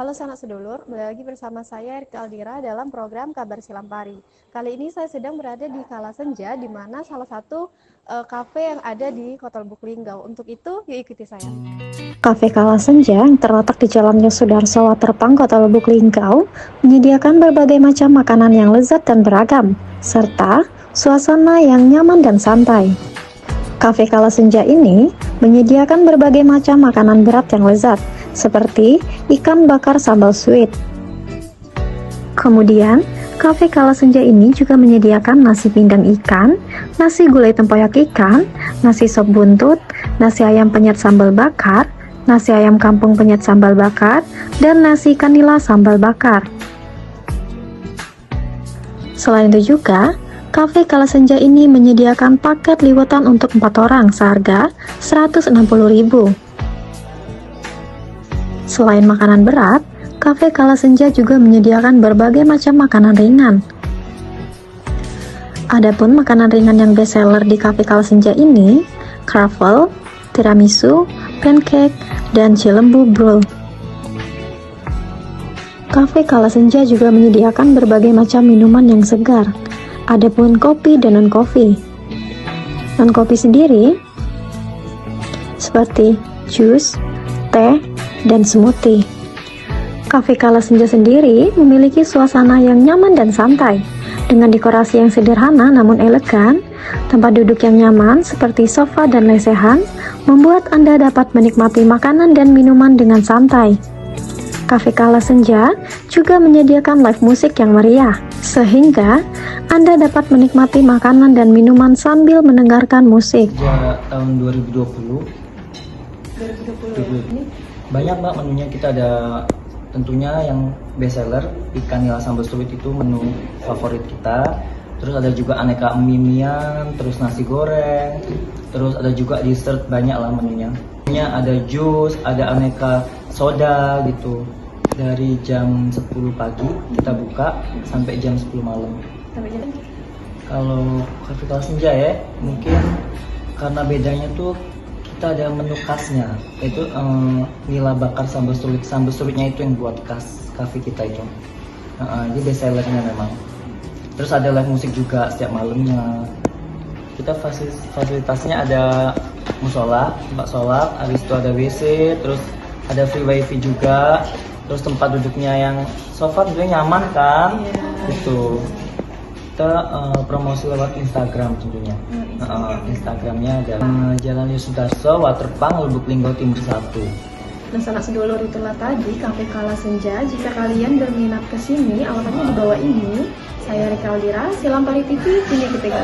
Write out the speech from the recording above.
Halo sanak sedulur, kembali lagi bersama saya Rika Aldira dalam program Kabar Silampari. Kali ini saya sedang berada di Kala Senja, di mana salah satu kafe yang ada di Kota Lubuk Linggau. Untuk itu, yuk ikuti saya. Kafe Kala Senja yang terletak di Jalan Yosudarso Waterpang, Kota Lubuk Linggau, menyediakan berbagai macam makanan yang lezat dan beragam, serta suasana yang nyaman dan santai. Kafe Kala Senja ini menyediakan berbagai macam makanan berat yang lezat, seperti ikan bakar sambal sweet. Kemudian, Kafe Kala Senja ini juga menyediakan nasi pindang ikan, nasi gulai tempoyak ikan, nasi sop buntut, nasi ayam penyet sambal bakar, nasi ayam kampung penyet sambal bakar, dan nasi ikan nila sambal bakar. Selain itu juga, Kafe Kala Senja ini menyediakan paket liwetan untuk 4 orang seharga Rp160.000. Selain makanan berat, Kafe Kala Senja juga menyediakan berbagai macam makanan ringan. Adapun makanan ringan yang best seller di Kafe Kala Senja ini, croffle, tiramisu, pancake, dan cilembu brol. Kafe Kala Senja juga menyediakan berbagai macam minuman yang segar. Adapun kopi dan non-kopi. Non-kopi sendiri seperti jus, teh, dan smoothie. Kafe Kala Senja sendiri memiliki suasana yang nyaman dan santai, dengan dekorasi yang sederhana namun elegan. Tempat duduk yang nyaman seperti sofa dan lesehan membuat Anda dapat menikmati makanan dan minuman dengan santai. Kafe Kala Senja juga menyediakan live musik yang meriah, sehingga Anda dapat menikmati makanan dan minuman sambil mendengarkan musik. Sejak tahun 2020 ini banyak mbak menunya. Kita ada tentunya yang best seller ikan nila sambal sweet, itu menu favorit kita. Terus ada juga aneka mie-mian, terus nasi goreng, terus ada juga dessert, banyak lah menunya. Ada jus, ada aneka soda gitu. Dari jam 10 pagi kita buka sampai jam 10 malam. Kalau Kafe Kala Senja ya, mungkin karena bedanya tuh kita ada menu khasnya, yaitu nila bakar sambal sweet. Sambal sweetnya itu yang buat khas kafe kita itu. Jadi best sellernya memang. Terus ada live musik juga setiap malamnya. Kita fasilitasnya ada musola, tempat sholat, habis itu ada WC, terus ada free wifi juga. Terus tempat duduknya yang sofa juga nyaman kan, gitu. Kita promosi lewat Instagram tentunya. Instagramnya ada Jalan Yosudarso Waterpang, Lubuk Linggau Timur 1. Nah, sanak sedulur, itulah tadi Kafe Kala Senja. Jika kalian berminat ke sini, alamatnya di bawah ini. Saya Rika Aldira, Silampari TV, punya kita.